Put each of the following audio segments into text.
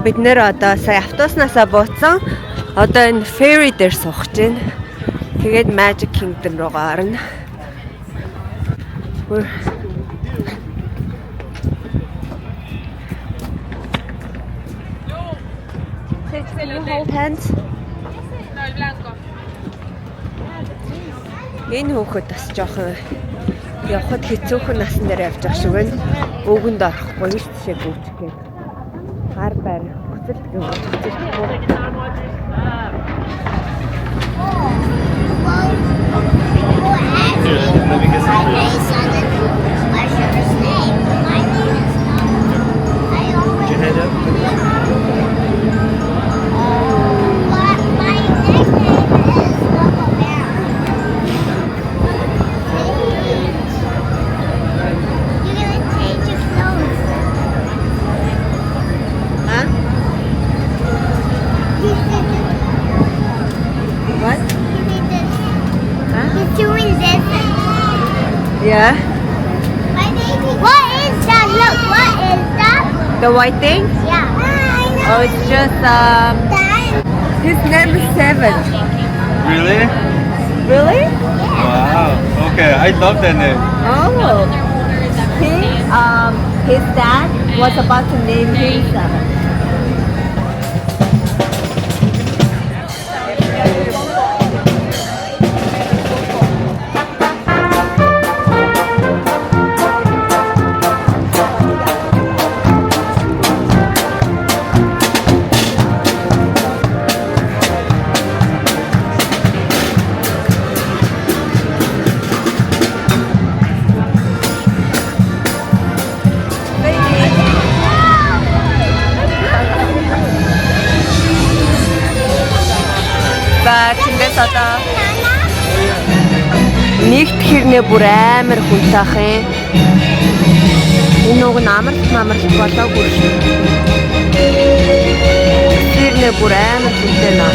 Бид нэр одоо сая автобуснасаа буутсан. Одоо энэ ferry дээр суух гэж байна. Тэгээд Magic Kingdom руугаа орно. Hold hands. Энэ хүүхэд бас жоохон явхад хэцүүхэн насан дээр явж байгаа шиг байна. Өвгөнд орохгүй биш тийшээ гүйчих гээд. Гар байр хөцөлдөг юм байна. Yeah. What is that? Look, what is that? The white thing? Yeah. Oh, it's just his name is Seven. Really? Really? Wow. Okay, I love that name. Oh. His dad was about to name him Seven. Тэндээс одоо нэгт хэрнээ бүр амар хүнтэй ах юм. Энэ уг нь амарлт болоогүй шүү. Хэрнээ бүр амар хүнтэй наа.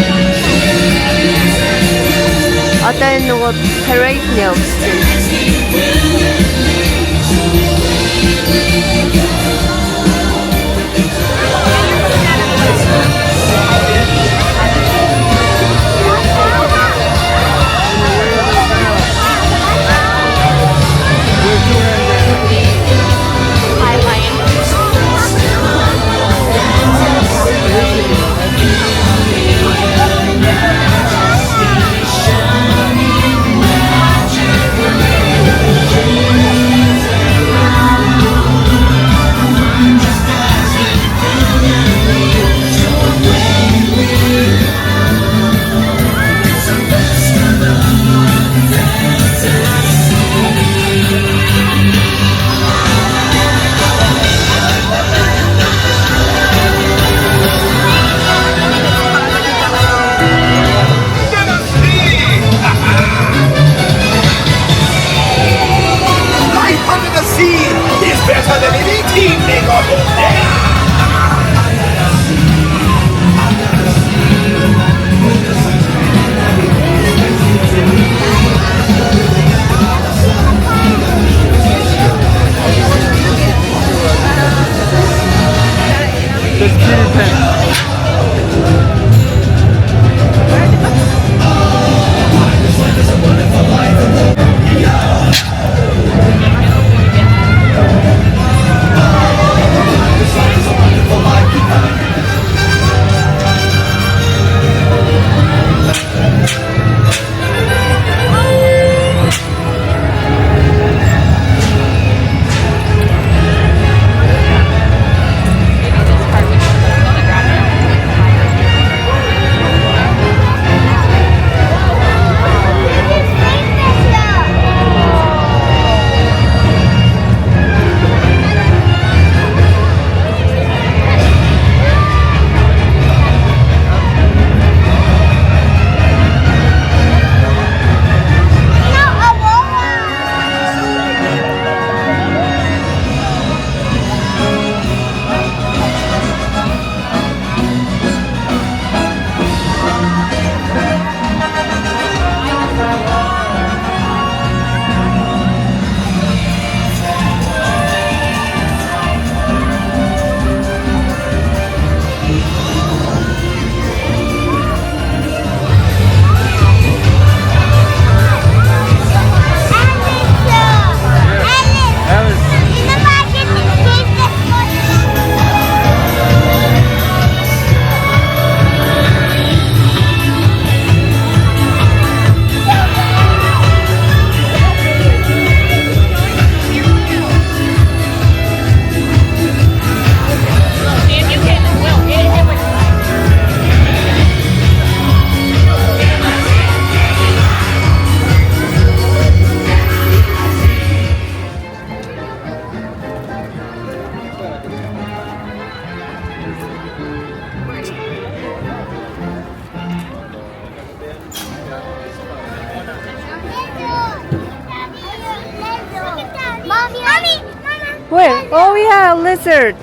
Одоо энэ нөгөө parade нэ. Where? Oh yeah, a lizard.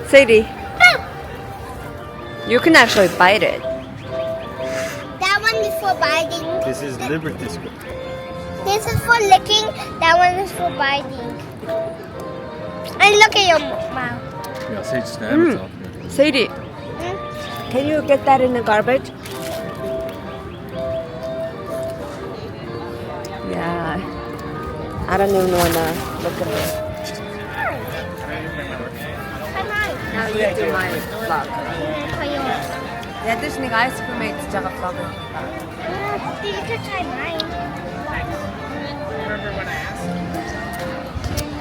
Sadie, you can actually bite it. That one is for biting. This is Liberty Square. This is for licking. That one is for biting. And look at your mouth. Yeah, Sage snapped off. Sadie, can you get that in the garbage? Yeah. I don't even wanna look at it. Now you do my vlog. Ядаж нэг ice cream идэж байгаа vlog. You could try mine.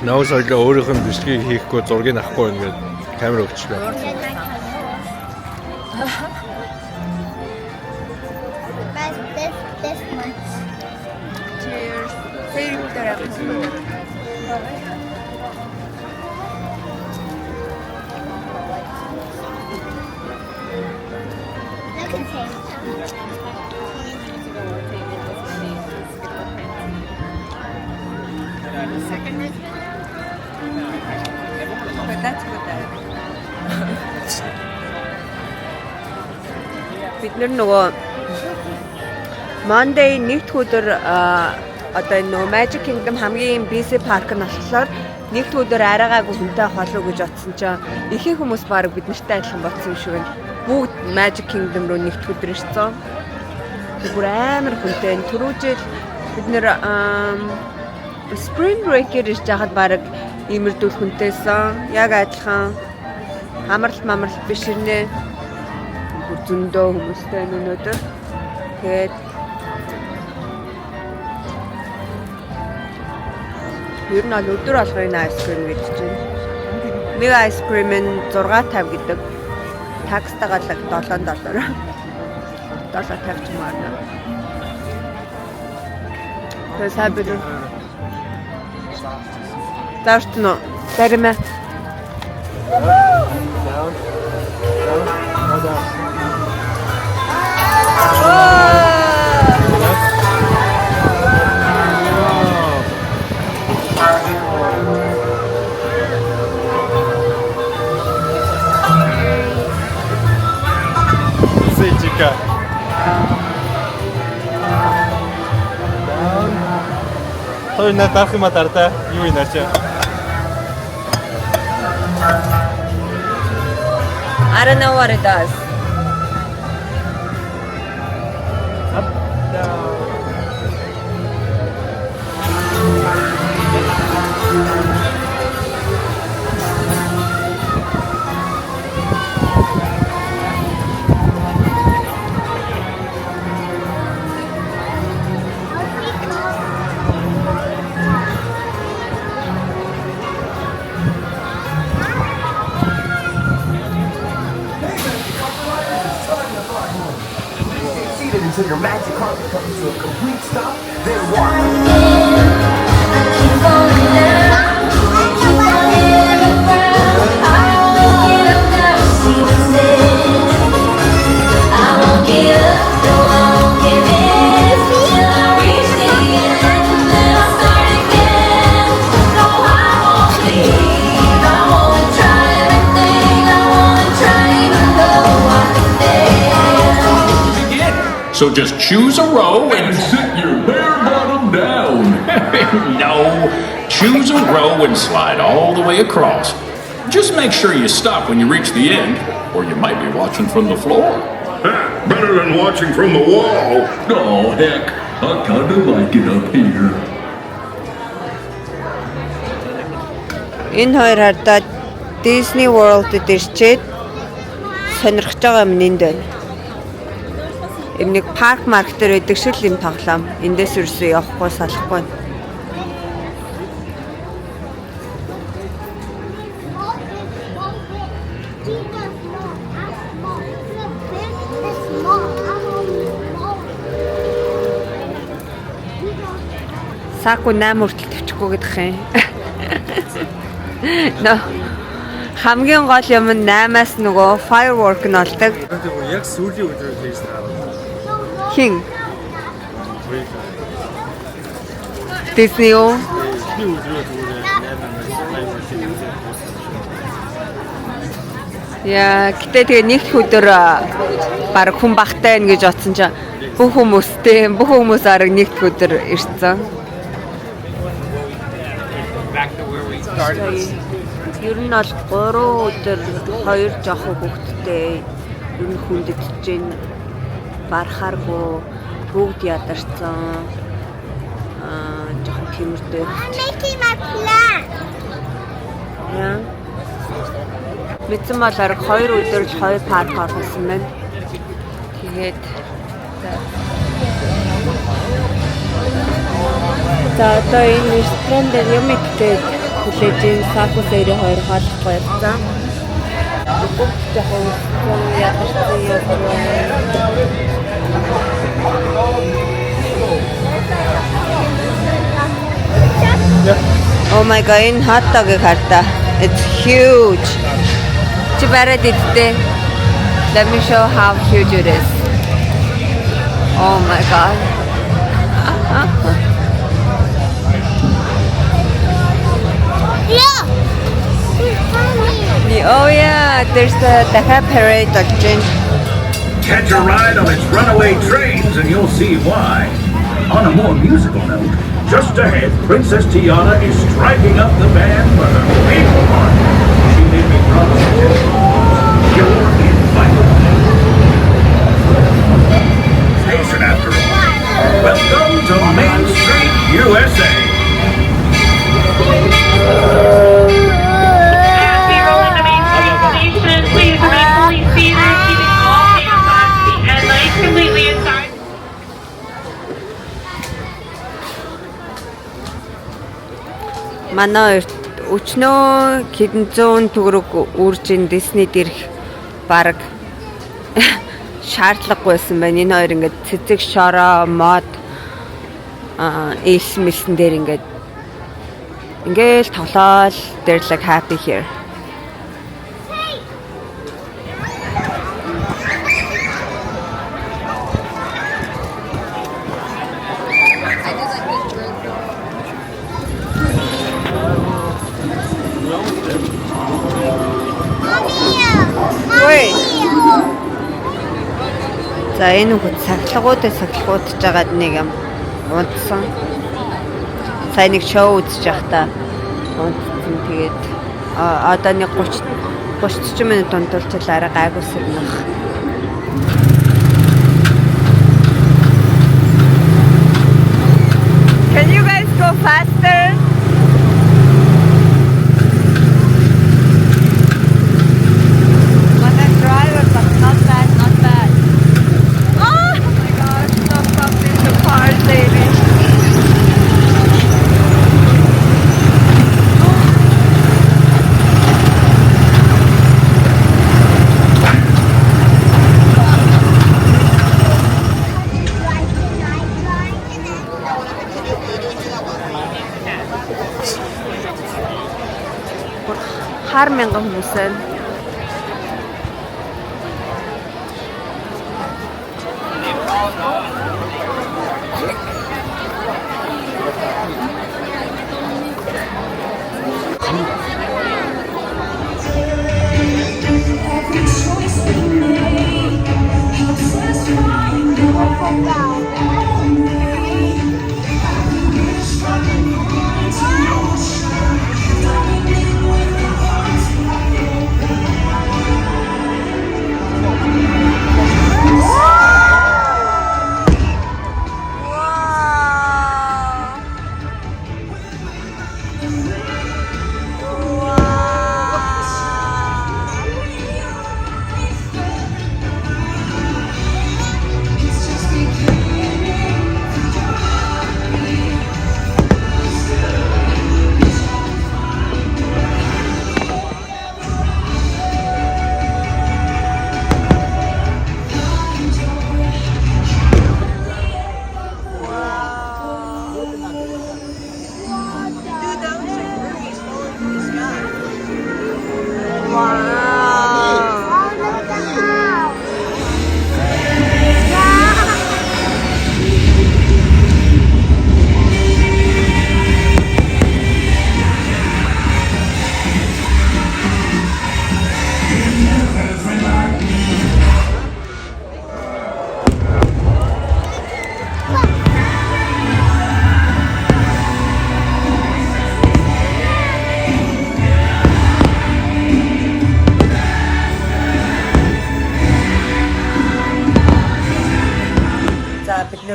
Наас олоо өөрийнх нь бичлэгийг хийхгүй зургийг авахгүй ингээд камер өгчлөө. But this much. Cheers. Sadie дээр. Look at him. But that's good. Бид нөгөө Monday нэгд өдөр одоо нөгөө Magic Kingdom хамгийн busy park нь болохоор нэгд өдөр арайгаагүй хүнтэй холоо гэж бодсон чинь ихэнх хүмүүс баг бид нартай адилхан бодсон юм шиг байна. Бүгд Magic Kingdom руу нэгд өдөр ирсэн. Бүр амар хүнтэй. Түрүү жил бид нэр Spring Break-ээр ирж байхад баг имэрдүүл хүнтэйсэн. Яг адилхан амарлт биш ирнэ. Бүр зөндөө хүмүүстэй өнөөдөр. Тэгээд ер нь аль өдөр алгын ice cream гэж чинь. Нэг ice cream нь 6.50 гэдэг. Такстайгаа л $7. $7.50 ч юм аа. Тэгээд сабир. Тааштай зарим. Сечика. Той на тарах юм тарта юу юм ачаа. I don't know what it does. Up, down. Until your magic carpet comes to a complete stop, then walk. So just choose a row and sit your bare bottom down. No, choose a row and slide all the way across. Just make sure you stop when you reach the end, or you might be watching from the floor. Better than watching from the wall. Oh, heck, I kinda like it up here. Энэ хоёр хардаад Disney World-д ирчээд сонирхож байгаа юм энд байна. Ийм нэг парк марк дээр байдаг шиг юм тоглоом. Эндээс ерөөсөө явахгүй салахгүй. Саку 8 хүртэл тавьчихгүй гэдэг юм. Но хамгийн гол юм нь 8-аас нөгөө firework нь олдог. Яг сүүлийн өдрөө хийсэн аа. Хин. Disney юу? Яа, гэтээ тэгээ нэг өдөр баг хүн багтай байна гэж бодсон чинь бүх хүмүүс арга нэг өдөр ирсэн. Ер нь бол 3 өдөр 2 жоохон хүүхэдтэй ер нь хүндэтж гин барахааргүй бүгд ядарсан. Жоохон тиймэрдээ. I'm making my plan. Яа. Мэдсэн бол арга 2 өдөр л 2 парк орсон байна. Тэгээд за одоо энэ ресторан дээр юм идэх хүлээж ин Сакус 92 хаалгахгүй явсан. Бүгд жоохон ядарсан юм. Oh my god, энэ hot dog-ыг хартаа. It's huge. Чи бараад идтээ. Let me show how huge it is. Oh my god. Yeah. Oh yeah, there's the Dakar parade again. Catch a ride on its runaway trains and you'll see why. On a more musical note, just ahead, Princess Tiana is striking up the band for her favorite part. She made me promise you're invited. Station after all. Welcome to Main Street, USA. As we roll into Main Street Station, please remain fully seated, keeping all hands on seat and legs completely inside. Манай өчнөө хэдэн зуун төгрөг үрж ин Disney-д ирэх баг шаардлагагүйсэн байна. Энэ хоёр ингээд цэцэг шороо мод элс мэлсэн дээр ингээл тоглоол they're like happy here. Ой. За энэ хүү цахилгуудаас жагаад нэг юм унтсан. Сайн нэг шоу үзэж байхдаа унтсан. Тэгээд одоо нэг 30 минут унтуулчихлаа арай гайгүй сэрнэх. Can you guys go faster? Хар мянган хүмүүс байна.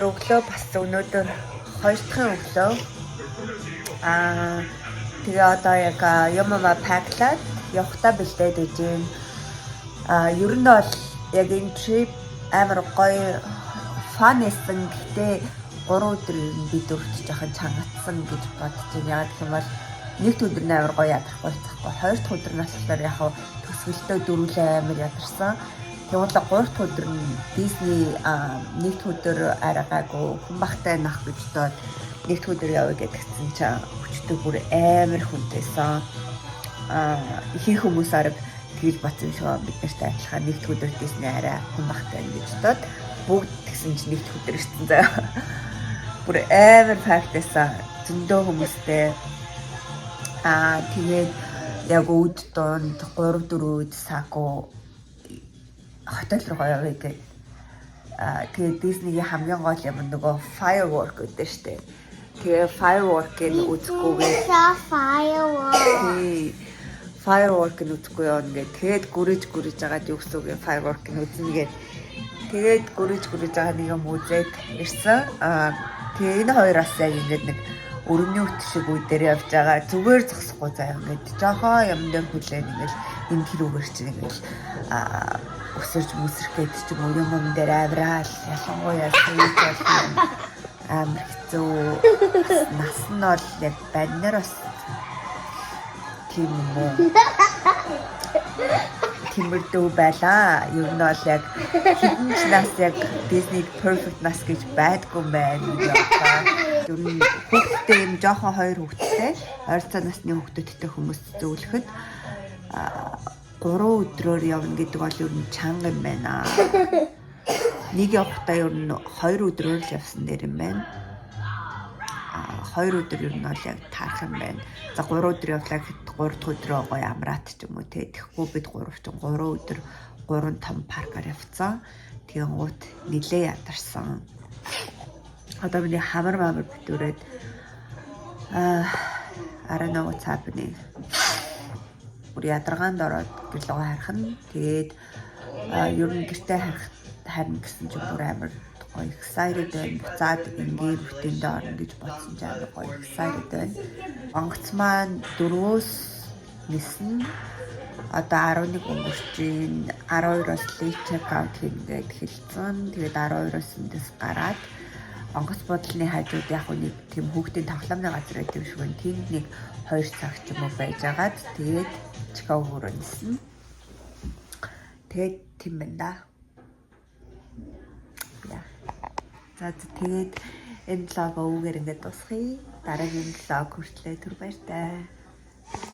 өнөөдөр өглөө бас өнөөдөр 2 дахь өглөө. Тэгээ одоо яг юмаа паклаад явахтаа бэлдээд ижин. Ер нь бол яг энэ trip амар гоё fun эсэн гэхдээ 3 өдөр бид өртөж жоохон чангацсан гэж бодож байна. Яг гэх юм бол нэг өдөр амар гоё ядархгүй цахгүй. 2 дахь өдөр нь болохоор яг төсвөлтөө дөрүлээ амар ядарсан. Тэгвэл 3 дахь өдөр нь Disney нэг өдөр аргаагүй хүн бахтай нах гэж доод нэг өдөр явъя гэдгсэн чинь өчтөг бүр амар хүнтэйсэн. Ихэнх хүмүүс арга тэгэл бацсан шүү бид нартай адилхан нэг өдөр Disney арай хүн бахтай гэж доод бүгд тэгсэн чинь нэг өдөр ирсэн заа. Бүр амар фактайсан зөндөө хүмүүстэй. Тэгээд яг үүд донд 3-4 сако хотел руу явъя гэдэг. Тэгээд Disney-ийн хамгийн гол юм нөгөө firework гэдэг штеп. Тэгээ firework-ийг үзэхгүйгээр firework-ийг үзэхгүй явна гэдэг. Тэгээд гүрэж агаад юу гэсэн үг юм firework-ийг үзнэ гэдэг. Тэгээд гүрэж байгаа нэг юм үзээд ирсэн. Тэгээ энэ хоёроос яг ингээд нэг өрөвний үт шиг үе дээр явж байгаа. Зүгээр зогсохгүй заяа ингээд жохоо юм дээр хүлээн ингээд энэ тэрүүгээр чинь ингээд өсөрж мүсрэхэд ч юм уу юм дээр авраал ялангуяа сүйж амар хэцүү. Нас нь бол яг баннер бас тийм үү. Тиймэрдүү байлаа. Ер нь бол яг хэдэн ч нас яг Disney perfect нас гэж байдгүй байна. Ер нь хүүхдтэй юм жоохон 2 хүүхдтэй ойрцоо насны хүүхдүүдтэй хүмүүс зөвлөхөд 3 өдрөөр явна гэдэг бол ер нь чанга юм байна. Нэг явахдаа ер нь 2 өдрөөр л явсан дэр юм байна. 2 өдөр ер нь бол яг таарах юм байна. За 3 өдөр явлаа гэхэд 3 дахь өдрөө гоё амраат ч юм уу те. Тэгэхгүй бид 3 өдөр 3 том паркаар явцсан. Тэгэнгүүт нилээ ядарсан. Одоо миний хамар битүүрээд I don't know what's happening. Бүр ядаргаанд ороод гэлөө харах нь. Тэгээд ер нь гэртээ харна гэсэн чинь бүр амар гоё excited байна. Буцаад ингээд бүтээндээ орно гэж бодсон ч амар гоё excited байна. Онгоц маань 4-өөс нисэн. Одоо 11 өнгөрчин 12-оос late check out хийгээд хэлсэн. Тэгээд 12-оос эндээс гараад онгоц бодлын хажууд яг нэг тийм хүүхдийн тоглоомны газар байдаг юм шиг байна. Тэнд нэг 2 цаг ч юм уу байжгаад тэгээд Чикаго руу нисэн. Тэгээд тийм байна да. За тэгээд энэ влог өвгөр ингээд дуусгая. Дараагийн влог хүртлээр түр баяртай.